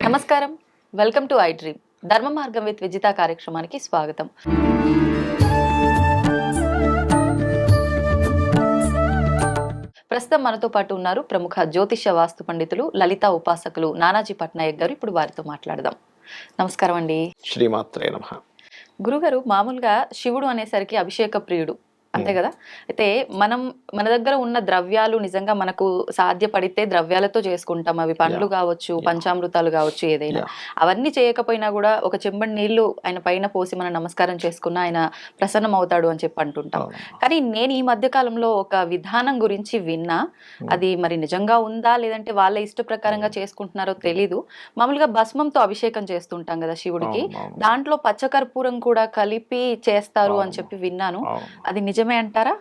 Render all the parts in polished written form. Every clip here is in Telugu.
నమస్కారం, వెల్కమ్ టు ఐ డ్రీమ్. ధర్మ మార్గం విత్ విజిత కార్యక్రమానికి స్వాగతం. ప్రస్తుతం మనతో పాటు ఉన్నారు ప్రముఖ జ్యోతిష వాస్తు పండితులు, లలిత ఉపాసకులు నానాజీ పట్నాయక్ గారు. ఇప్పుడు వారితో మాట్లాడదాం. నమస్కారం అండి. శ్రీమాత్రే నమః. గురుగారు, మామూలుగా శివుడు అనేసరికి అభిషేక ప్రియుడు, అంతే కదా? అయితే మన దగ్గర ఉన్న ద్రవ్యాలు నిజంగా మనకు సాధ్యపడితే ద్రవ్యాలతో చేసుకుంటాం. అవి పండ్లు కావచ్చు, పంచామృతాలు కావచ్చు, ఏదైనా. అవన్నీ చేయకపోయినా కూడా ఒక చెంబడి నీళ్లు ఆయన పైన పోసి మనం నమస్కారం చేసుకున్న ఆయన ప్రసన్నం అవుతాడు అని చెప్పి అంటుంటాం. కానీ నేను ఈ మధ్య కాలంలో ఒక విధానం గురించి విన్నా. అది మరి నిజంగా ఉందా లేదంటే వాళ్ళ ఇష్ట ప్రకారంగా చేసుకుంటున్నారో తెలీదు. మామూలుగా భస్మంతో అభిషేకం చేస్తుంటాం కదా శివుడికి, దాంట్లో పచ్చకర్పూరం కూడా కలిపి చేస్తారు అని చెప్పి విన్నాను. అది నిజమే అంటారా?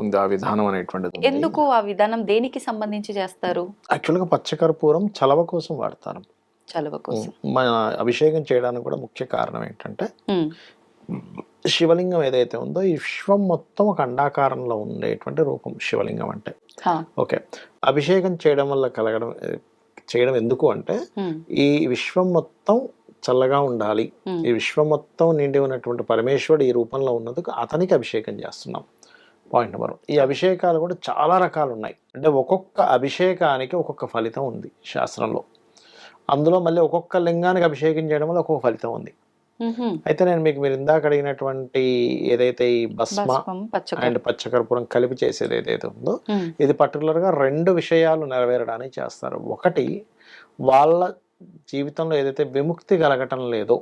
ఉంది ఆ విధానం అనేటువంటిది. ఎందుకు ఆ విధానం, దేనికి సంబంధించి చేస్తారు? యాక్చువల్గా పచ్చకర్పూరం చలవ కోసం వాడతారు. చలవ కోసం. మన అభిషేకం చేయడానికి కూడా ముఖ్య కారణం ఏంటంటే శివలింగం ఏదైతే ఉందో ఈ విశ్వం మొత్తం ఒక అండాకారంలో ఉండేటువంటి రూపం శివలింగం అంటే. ఓకే, అభిషేకం చేయడం ఎందుకు అంటే ఈ విశ్వం మొత్తం చల్లగా ఉండాలి, ఈ విశ్వం మొత్తం నిండి ఉన్నటువంటి పరమేశ్వరుడు ఈ రూపంలో ఉన్నందుకు అతనికి అభిషేకం చేస్తున్నాం. Point number 1. ఈ అభిషేకాలు కూడా చాలా రకాలు ఉన్నాయి. అంటే ఒక్కొక్క అభిషేకానికి ఒక్కొక్క ఫలితం ఉంది శాస్త్రంలో. అందులో మళ్ళీ ఒక్కొక్క లింగానికి అభిషేకం చేయడం వల్ల ఒక్కొక్క ఫలితం ఉంది. అయితే నేను మీరు ఇందాక అడిగినటువంటి ఏదైతే ఈ భస్మ అండ్ పచ్చకర్పూరం కలిపి చేసేది ఏదైతే ఉందో ఇది పర్టికులర్ గా 2 విషయాలు నెరవేరడానికి చేస్తారు. ఒకటి, వాళ్ళ జీవితంలో ఏదైతే విముక్తి కలగటం లేదో,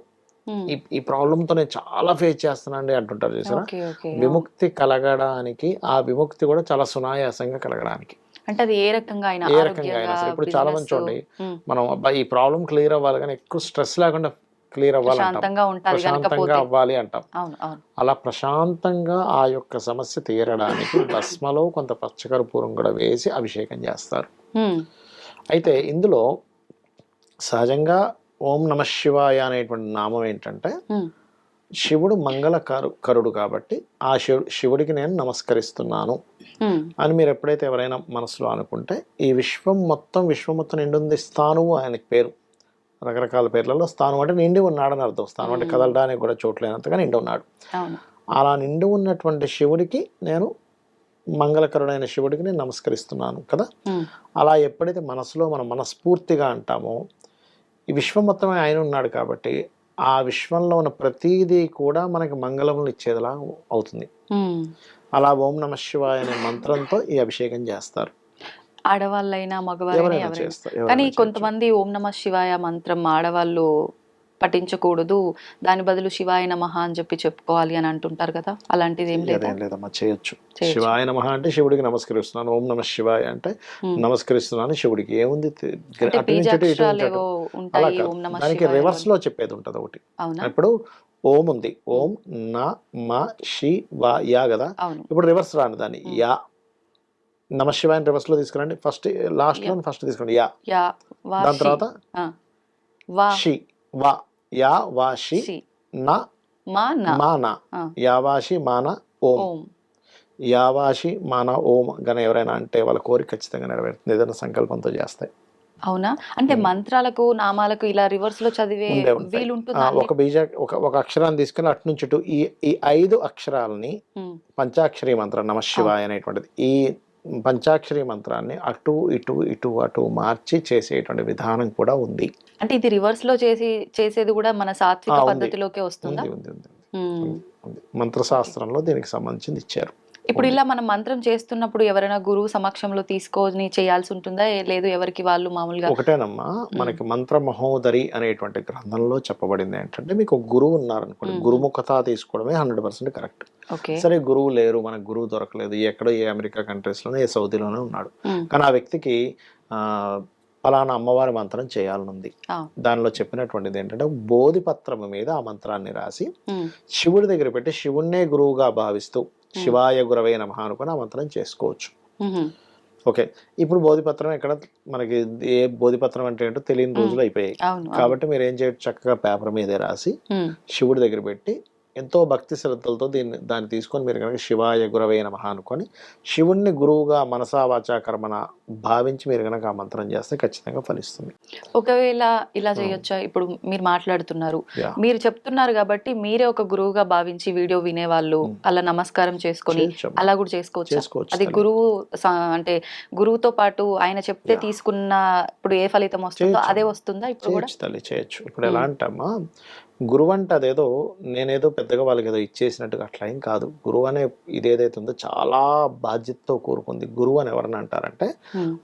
ఈ ప్రాబ్లంతో నేను చాలా ఫేస్ చేస్తున్నానండి అంటుంటారు చూసారా. విముక్తి కలగడానికి, ఆ విముక్తి కూడా చాలా సునాయాసంగా కలగడానికి అంటే అది ఏ రకంగా అయినా అసలు ఇప్పుడు చాలా మంది చూడండి, మనం ఈ ప్రాబ్లం క్లియర్ అవ్వాలి కానీ ఎక్కువ స్ట్రెస్ లేకుండా క్లియర్ అవ్వాలి, ప్రశాంతంగా అవ్వాలి అంటాం. అలా ప్రశాంతంగా ఆ యొక్క సమస్య తీరడానికి భస్మలో కొంత పచ్చకర్పూరం కూడా వేసి అభిషేకం చేస్తారు. అయితే ఇందులో సహజంగా ఓం నమ శివాయ అనేటువంటి నామం ఏంటంటే శివుడు మంగళకరుడు కాబట్టి ఆ శివుడికి నేను నమస్కరిస్తున్నాను అని మీరు ఎప్పుడైతే ఎవరైనా మనసులో అనుకుంటే ఈ విశ్వం మొత్తం నిండుంది. స్థానువు ఆయనకి పేరు. రకరకాల పేర్లలో స్థానం అంటే నిండి ఉన్నాడని అర్థం. స్థానం అంటే కదలడానికి కూడా చోట్లేనంతగా నిండి ఉన్నాడు. అలా నిండి ఉన్నటువంటి శివుడికి నేను, మంగళకరుడైన శివుడికి నేను నమస్కరిస్తున్నాను కదా. అలా ఎప్పుడైతే మనసులో మనం మనస్ఫూర్తిగా అంటామో ఈ విశ్వం మొత్తమే ఆయన ఉన్నాడు కాబట్టి ఆ విశ్వంలో ఉన్న ప్రతిదీ కూడా మనకి మంగళములు ఇచ్చేదిలా అవుతుంది. అలా ఓం నమ శివాయ అనే మంత్రంతో ఈ అభిషేకం చేస్తారు. ఆడవాళ్ళైనా మగవాళ్ళైనా చేస్తారు. కానీ కొంతమంది ఓం నమ శివాయ మంత్రం ఆడవాళ్ళు పఠించకూడదు, దాని బదులు శివాయ నమః అని చెప్పి చెప్పుకోవాలి అని అంటుంటారు కదా. అలాంటిది ఏం లేదమ్మా, చేయొచ్చు. శివాయ నమః అంటే శివుడికి నమస్కరిస్తున్నాను, ఓం నమ శివాయ అంటే నమస్కరిస్తున్నాను శివుడికి. ఏముంది, దానికి రివర్స్ లో చెప్పేది ఉంటది ఒకటి. ఇప్పుడు ఓం ఉంది, ఓం న మ శి వా యా కదా. ఇప్పుడు రివర్స్ రాను దాన్ని, యా నమ శివాయ రివర్స్ లో తీసుకురండి. ఫస్ట్ లాస్ట్ లో ఫస్ట్ తీసుకోండి యా, దాని తర్వాత షి వా, యా వాషి నా మాన, యావాషి మాన ఓం. యావాషి మాన ఓం గన ఎవరైనా అంటే వాళ్ళ కోరిక ఖచ్చితంగా నెరవేరుతుంది, ఏదైనా సంకల్పంతో చేస్తాయి. అవునా? అంటే మంత్రాలకు నామాలకు ఇలా రివర్స్ లో చదివే ఒక అక్షరాన్ని తీసుకుని అటు నుంచి ఇటు ఈ 5 అక్షరాలని పంచాక్షరి మంత్రం నమ శివాయ అనేటువంటిది, ఈ పంచాక్షరి మంత్రాన్ని అటు ఇటు ఇటు అటు మార్చి చేసేటువంటి విధానం కూడా ఉంది. అంటే ఇది రివర్స్ లో చేసేది కూడా మన సాత్విక పద్ధతిలోకే వస్తుందా? మంత్రశాస్త్రంలో దీనికి సంబంధించింది ఇచ్చారు. ఇప్పుడు ఇలా మనం మంత్రం చేస్తున్నప్పుడు ఎవరైనా గురువు సమక్షంలో తీసుకొని చేయాల్సి ఉంటుందా, లేదు ఎవరికి వాళ్ళు మామూలుగా? ఒకటేనమ్మా, మనకి మంత్ర మహోదరి అనేటువంటి గ్రంథంలో చెప్పబడింది ఏంటంటే మీకు ఒక గురువు ఉన్నారనుకోండి, గురుముఖత తీసుకోవడమే 100% కరెక్ట్. సరే, గురువు లేరు, మనకు గురువు దొరకలేదు, ఎక్కడో ఏ అమెరికా కంట్రీస్ లోనే ఏ సౌదీలోనే ఉన్నాడు, కానీ ఆ వ్యక్తికి ఫలానా అమ్మవారి మంత్రం చేయాలనుంది. దానిలో చెప్పినటువంటిది ఏంటంటే బోధిపత్రం మీద ఆ మంత్రాన్ని రాసి శివుడి దగ్గర పెట్టి శివుణ్ణే గురువుగా భావిస్తూ శివాయ గురవే నమః అనుకుని ఆ మంత్రం చేసుకోవచ్చు. ఓకే, ఇప్పుడు బోధిపత్రం ఎక్కడ మనకి, ఏ బోధిపత్రం అంటే ఏంటో తెలియని రోజులు అయిపోయాయి కాబట్టి మీరు ఏం చేయొచ్చు, చక్కగా పేపర్ మీదే రాసి శివుడి దగ్గర పెట్టి ఎంతో భక్తి శ్రద్ధలతో దాన్ని తీసుకొని మీరు కనుక శివాయ గురవే నమః అనుకొని శివుణ్ణి గురువుగా మనసా వాచా కర్మన భావించి మీరు కనుక ఆ మంత్రం చేస్తే ఖచ్చితంగా ఫలిస్తుంది. ఒకవేళ ఇలా చేయొచ్చా? ఇప్పుడు మీరు మాట్లాడుతున్నారు, Yeah. మీరు చెప్తున్నారు కాబట్టి మీరే ఒక గురువుగా భావించి వీడియో వినేవాళ్ళు అలా నమస్కారం చేసుకొని చేయొచ్చమ్మా. అలా కూడా చేసుకోవచ్చు. చేసుకోవచ్చు అది తల్లి. గురువు అంటే గురువుతో పాటు ఆయన చెప్తే తీసుకున్న ఇప్పుడు ఏ ఫలితం వస్తుందో చేయొచ్చు. అదే వస్తుందా ఇప్పుడు కూడా? చేయొచ్చు తల్లి, చేయొచ్చు. ఇప్పుడు ఎలా అంటమ్మా, గురువు అంటే అదేదో నేనేదో పెద్దగా వాళ్ళకి ఏదో ఇచ్చేసినట్టుగా అట్లా ఏం కాదు. గురువు అనే ఇదేదైతే ఉందో చాలా బాధ్యతతో కూరుకుంది. గురువు అని ఎవరిని అంటారంటే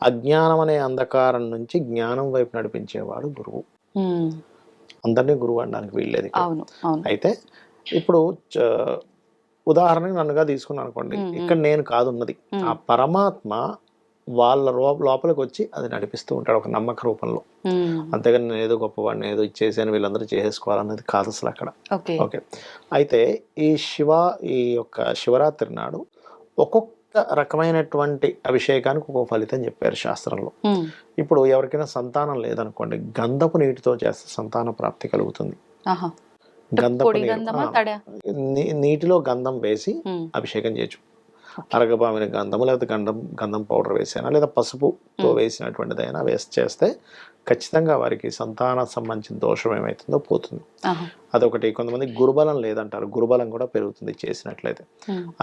అజ్ఞానం అనే అంధకారం నుంచి జ్ఞానం వైపు నడిపించేవాడు గురువు. అందరినీ గురువు అనడానికి వీల్లేదు ఇక్కడ. అవును, అవును. అయితే ఇప్పుడు ఉదాహరణకి నన్నుగా తీసుకున్నాను అనుకోండి, ఇక్కడ నేను కాదు ఉన్నది, ఆ పరమాత్మ వాళ్ళ లోపలికి వచ్చి అది నడిపిస్తూ ఉంటాడు ఒక నమ్మక రూపంలో. అంతేగాని నేను ఏదో గొప్పవాడిని ఏదో ఇచ్చేసాను వీళ్ళందరూ చేసేసుకోవాలనేది కాదు అసలు అక్కడ. ఓకే. అయితే ఈ యొక్క శివరాత్రి నాడు ఒక్కొక్క రకమైనటువంటి అభిషేకానికి ఒక్కొక్క ఫలితం చెప్పారు శాస్త్రంలో. ఇప్పుడు ఎవరికైనా సంతానం లేదనుకోండి, గంధపు నీటితో చేస్తే సంతాన ప్రాప్తి కలుగుతుంది. గంధపు నీటిలో గంధం వేసి అభిషేకం చేయొచ్చు. అరగబామిన గంధము లేకపోతే గంధం పౌడర్ వేసానా లేదా పసుపుతో వేసినటువంటిదైనా చేస్తే ఖచ్చితంగా వారికి సంతాన సంబంధించిన దోషం ఏమైతుందో పోతుంది. అదొకటి. కొంతమంది గురుబలం లేదంటారు, గురుబలం కూడా పెరుగుతుంది చేసినట్లయితే.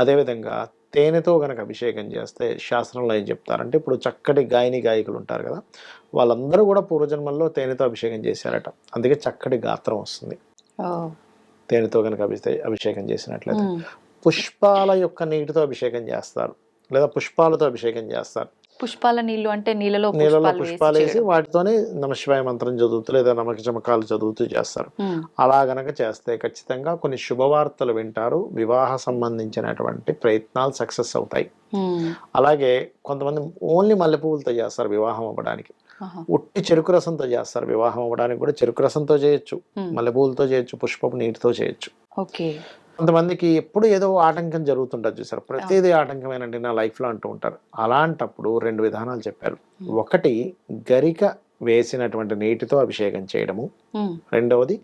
అదేవిధంగా తేనెతో గనక అభిషేకం చేస్తే శాస్త్రంలో ఏం చెప్తారంటే, ఇప్పుడు చక్కటి గాయకులు ఉంటారు కదా, వాళ్ళందరూ కూడా పూర్వజన్మల్లో తేనెతో అభిషేకం చేశారట. అందుకే చక్కటి గాత్రం వస్తుంది తేనెతో గనక అభిషేకం చేసినట్లయితే. పుష్పాల యొక్క నీటితో అభిషేకం చేస్తారు లేదా పుష్పాలతో అభిషేకం చేస్తారు. పుష్పాల నీళ్లు అంటే నీళ్ళలో పుష్పాలు వేసి వాటితోనే నమశివాయ మంత్రం చదువుతూ లేదా నమక చమకాలు చదువుతూ చేస్తారు. అలా గనక చేస్తే ఖచ్చితంగా కొన్ని శుభవార్తలు వింటారు, వివాహ సంబంధించినటువంటి ప్రయత్నాలు సక్సెస్ అవుతాయి. అలాగే కొంతమంది ఓన్లీ మల్లెపువ్వులతో చేస్తారు వివాహం అవ్వడానికి, ఉట్టి చెరుకు రసంతో చేస్తారు వివాహం అవ్వడానికి కూడా. చెరుకు రసంతో చేయొచ్చు, మల్లెపువ్వులతో చేయొచ్చు, పుష్పపు నీటితో చేయొచ్చు. కొంతమందికి ఎప్పుడు ఏదో ఆటంకం జరుగుతుంటుంది చూసారు, ప్రతిదీ ఆటంకమేనండి నా లైఫ్లో అంటూ ఉంటారు. అలాంటప్పుడు 2 విధానాలు చెప్పారు. ఒకటి గరిక వేసినటువంటి నీటితో అభిషేకం చేయడము, రెండవది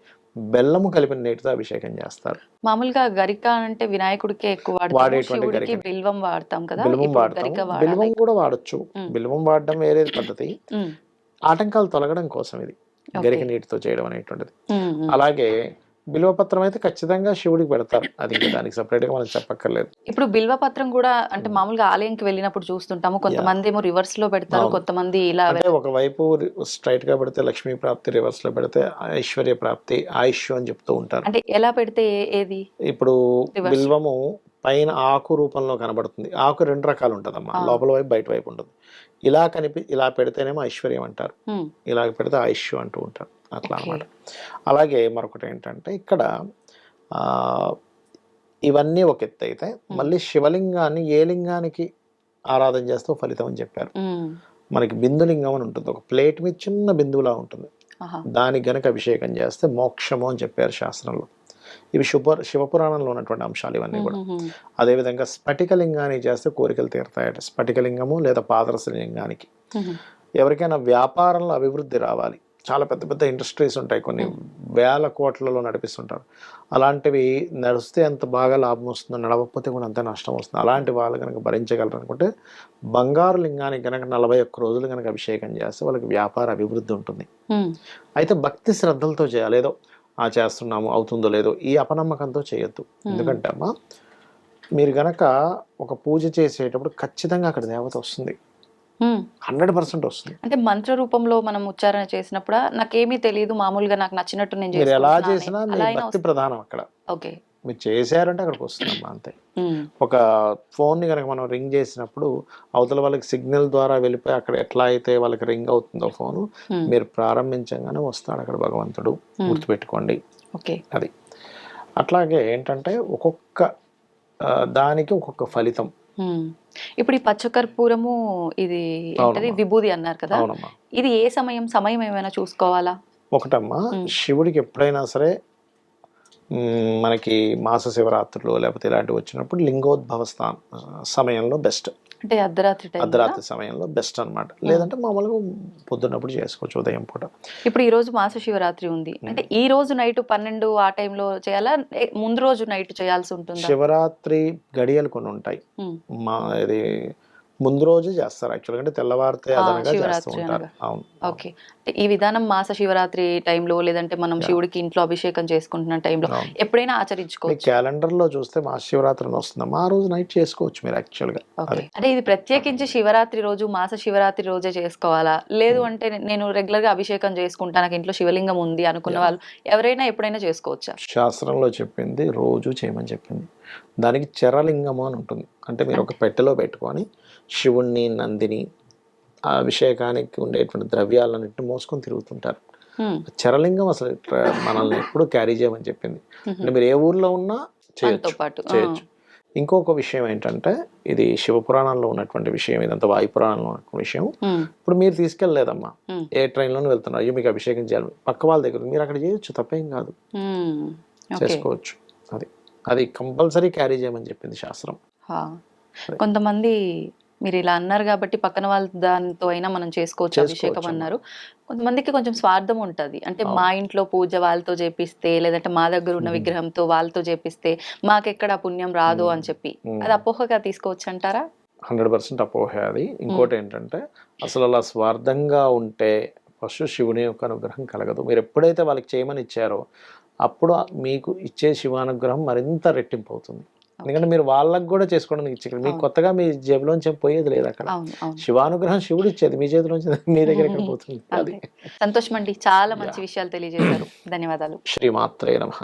బెల్లము కలిపిన నీటితో అభిషేకం చేస్తారు. మామూలుగా గరిక అంటే వినాయకుడికి ఎక్కువ వాడేటువంటి గరిక బిల్వం వాడతాం కదా, బిల్వం వాడతాం. బిల్వం కూడా వాడచ్చు, బిల్వం వాడడం వేరే పద్ధతి. ఆటంకాలు తొలగడం కోసం ఇది గరిక నీటితో చేయడం అనేటువంటిది. అలాగే బిల్వపత్రం అయితే ఖచ్చితంగా శివుడికి పెడతారు, అది ఇంకా దానికి సపరేట్ గా మనం చెప్పక్కర్లేదు. ఇప్పుడు బిల్వపత్రం కూడా అంటే మామూలుగా ఆలయంకి వెళ్ళినప్పుడు చూస్తుంటాము, కొంతమంది ఏమో రివర్స్ లో పెడతారు, కొంతమంది ఇలా. అంటే ఒకవైపు స్ట్రైట్ గా పెడితే లక్ష్మీ ప్రాప్తి, రివర్స్ లో పెడితే ఐశ్వర్య ప్రాప్తి, ఆయుష్ అని చెప్తూ ఉంటారు. అంటే ఎలా పెడితే ఏది? ఇప్పుడు బిల్వము పైన ఆకు రూపంలో కనబడుతుంది. ఆకు 2 రకాలు ఉంటదమ్మా, లోపల వైపు బయట వైపు ఉంటుంది. ఇలా పెడితేనేమో ఐశ్వర్యం అంటారు, ఇలా పెడితే ఆయుష్ అంటూ ఉంటారు, అట్లా అన్నమాట. అలాగే మరొకటి ఏంటంటే ఇక్కడ ఇవన్నీ ఒక ఎత్తు అయితే, మళ్ళీ శివలింగాన్ని ఏ లింగానికి ఆరాధన చేస్తూ ఫలితం అని చెప్పారు. మనకి బిందులింగం అని ఉంటుంది, ఒక ప్లేట్ మీద చిన్న బిందువులా ఉంటుంది, దానికి గనక అభిషేకం చేస్తే మోక్షము అని చెప్పారు శాస్త్రంలో. ఇవి శివపురాణంలో ఉన్నటువంటి అంశాలు ఇవన్నీ కూడా. అదేవిధంగా స్ఫటికలింగానికి చేస్తే కోరికలు తీరుతాయట. స్ఫటికలింగము లేదా పాదరస లింగానికి. ఎవరికైనా వ్యాపారంలో అభివృద్ధి రావాలి, చాలా పెద్ద పెద్ద ఇండస్ట్రీస్ ఉంటాయి, కొన్ని వేల కోట్లలో నడిపిస్తుంటారు, అలాంటివి నడిస్తే ఎంత బాగా లాభం వస్తుందో, నడవకపోతే కూడా అంతే నష్టం వస్తుంది. అలాంటి వాళ్ళు కనుక భరించగలరు అనుకుంటే బంగారు లింగానికి కనుక 41 రోజులు కనుక అభిషేకం చేస్తే వాళ్ళకి వ్యాపార అభివృద్ధి ఉంటుంది. అయితే భక్తి శ్రద్ధలతో చేయాలి, ఏదో చేస్తున్నాము అవుతుందో లేదో ఈ అపనమ్మకంతో చేయొద్దు. ఎందుకంటే అమ్మా, మీరు గనక ఒక పూజ చేసేటప్పుడు ఖచ్చితంగా అక్కడ దేవత వస్తుంది, 100% వస్తుంది. అంటే మంత్ర రూపంలో మనం ఉచ్చారణ చేసినప్పుడు నాకేమీ తెలియదు, మామూలుగా నాకు నచ్చినట్టు నేను మీరు ఎలా చేసినా మీ భక్తి ప్రధానం అక్కడ. ఓకే, మీరు చేశారంటే అక్కడికి వస్తుందమ్మా అంతే. ఒక ఫోన్ని కనుక మనం రింగ్ చేసినప్పుడు అవతల వాళ్ళకి సిగ్నల్ ద్వారా వెళ్ళిపోయి అక్కడ ఎట్లా అయితే వాళ్ళకి రింగ్ అవుతుందో ఫోను, మీరు ప్రారంభించగానే వస్తాడు అక్కడ భగవంతుడు, గుర్తుపెట్టుకోండి. అది అట్లాగే ఏంటంటే ఒక్కొక్క దానికి ఒక్కొక్క ఫలితం. ఇప్పుడు ఈ పచ్చకర్పూరము ఇది ఏంటది విభూది అన్నారు కదా, ఇది ఏ సమయం ఏమైనా చూసుకోవాలా? ఒకటమ్మా, శివుడికి ఎప్పుడైనా సరే మనకి మాస శివరాత్రులు లేకపోతే ఇలాంటివి వచ్చినప్పుడు లింగోద్భవ సమయంలో బెస్ట్. అంటే అర్ధరాత్రి టైం. అర్ధరాత్రి సమయంలో బెస్ట్ అన్నమాట. లేదంటే మామూలుగా పొద్దున్నప్పుడు చేసుకోవచ్చు ఉదయం పూట. ఇప్పుడు ఈ రోజు మాస శివరాత్రి ఉంది అంటే ఈ రోజు నైట్ 12 ఆ టైంలో చేయాలా, ముందు రోజు నైట్ చేయాల్సి ఉంటుందా? శివరాత్రి గడియలు కొన్ని ఉంటాయి. మా ఇది ముందు రోజు చేస్తారు యాక్చువల్గా, అంటే తెల్లవారితే అదనగా చేస్తూ ఉంటారు. అవును. ఓకే. ఈ విధానం మాస శివరాత్రి టైంలో లేదంటే మనం శివుడికి ఇంట్లో అభిషేకం చేసుకుంటున్న టైంలో ఎప్పుడైనా ఆచరించుకోవచ్చు. క్యాలెండర్ లో చూస్తే మహాశివరాత్రి అని వస్తుందమ్మా, ఆ రోజు నైట్ చేసుకోవచ్చు మీరు యాక్చువల్గా. అంటే ఇది ప్రత్యేకించి శివరాత్రి రోజు మాస శివరాత్రి రోజే చేసుకోవాలా, లేదు అంటే నేను రెగ్యులర్ గా అభిషేకం చేసుకుంటా నాకు ఇంట్లో శివలింగం ఉంది అనుకున్న వాళ్ళు ఎవరైనా ఎప్పుడైనా చేసుకోవచ్చా? శాస్త్రంలో చెప్పింది రోజు చేయమని చెప్పింది. దానికి చరలింగము అని ఉంటుంది. అంటే మీరు ఒక పెట్టెలో పెట్టుకొని శివుణ్ణి, నందిని, ఆ అభిషేకానికి ఉండేటువంటి ద్రవ్యాలన్నింటినీ మోసుకొని తిరుగుతుంటారు. చరలింగం అసలు మనల్ని ఎప్పుడు క్యారీ చేయమని చెప్పింది. అంటే మీరు ఏ ఊర్లో ఉన్నా చేయొచ్చు. ఇంకొక విషయం ఏంటంటే, ఇది శివపురాణంలో ఉన్నటువంటి విషయం, ఇదంతా వాయుపురాణంలో ఉన్నటువంటి విషయం. ఇప్పుడు మీరు తీసుకెళ్ళలేదమ్మా, ఏ ట్రైన్లోనే వెళ్తున్నారు, అయ్యో మీకు అభిషేకం చేయాలి, పక్క వాళ్ళ దగ్గర మీరు అక్కడ చేయొచ్చు, తప్పేం కాదు, చేసుకోవచ్చు. అది కంపల్సరీ క్యారీ చేయమని చెప్పింది శాస్త్రం. కొంతమంది మీరు ఇలా అన్నారు కాబట్టి పక్కన వాళ్ళ దాంతో అయినా మనం చేసుకోవచ్చు అభిషేకం అన్నారు. కొంతమందికి కొంచెం స్వార్థం ఉంటది, అంటే మా ఇంట్లో పూజ వాళ్ళతో చేపిస్తే లేదంటే మా దగ్గర ఉన్న విగ్రహంతో వాళ్ళతో చేపిస్తే మాకెక్కడ పుణ్యం రాదు అని చెప్పి, అది అపోహగా తీసుకోవచ్చు అంటారా? 100% అపోహ అది. ఇంకోటి ఏంటంటే, అసలు అలా స్వార్థంగా ఉంటే ఫస్ట్ శివుని యొక్క అనుగ్రహం కలగదు. మీరు ఎప్పుడైతే వాళ్ళకి చేయమని ఇచ్చారో అప్పుడు మీకు ఇచ్చే శివానుగ్రహం మరింత రెట్టింపు అవుతుంది. ఎందుకంటే మీరు వాళ్ళకి కూడా చేసుకోవడానికి ఇచ్చి, మీకు కొత్తగా మీ జేబులోంచి పోయేది లేదు అక్కడ. శివానుగ్రహం శివుడు ఇచ్చేది, మీ చేతిలోంచి మీ దగ్గర ఎక్కడ పోతుంది. అది సంతోషం అండి, చాలా మంచి విషయాలు తెలియజేశారు. ధన్యవాదాలు. శ్రీమాత్రే నమః.